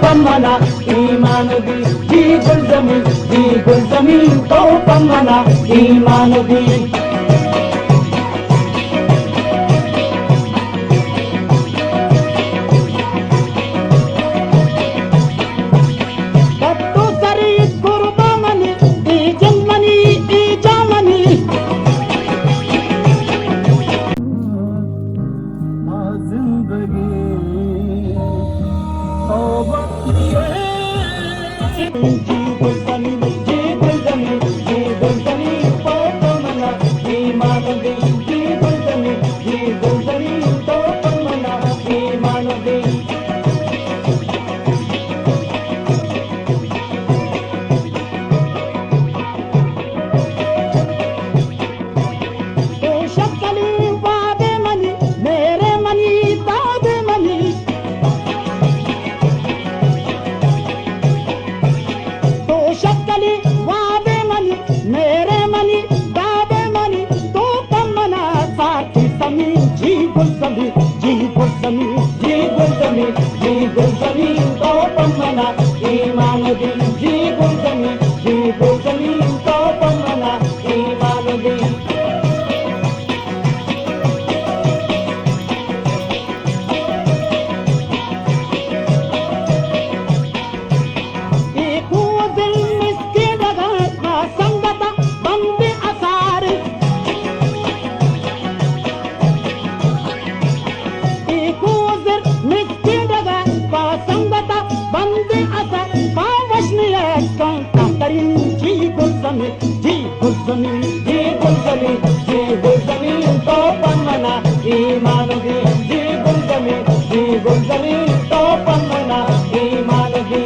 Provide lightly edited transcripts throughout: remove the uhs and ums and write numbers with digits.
पम्मना ईमान दी जी गुलजमी तो पम्मना ईमान दी तो पम्मना ईमान दी जी गुलजमी तो पम्मना ईमान दी गुलजमी तो पम्मना ईमान दी जी गुलजमी तो पम्मना ईमान दी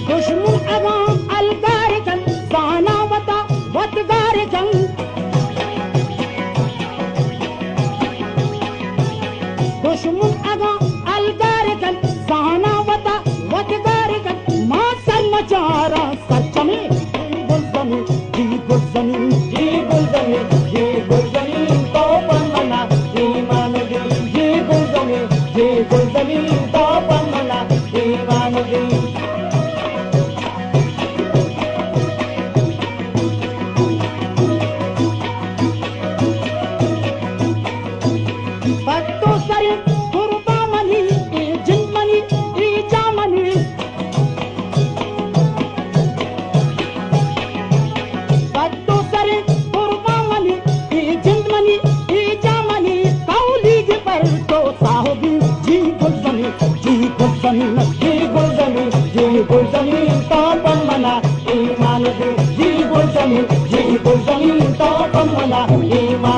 दुश्मन अगाम अलगारिकन साना वता वतगारिकन दुश्मन अगाम अलगारिकन साना वता वतगारिकन मां सरमचारा सचमी गुलजमी तो पम्मना ईमान दी जी गुलजमी तो पम्मना ईमान दी गुलजमी तो पम्मना ईमान दी जी गुलजमी तो पम्मना ईमान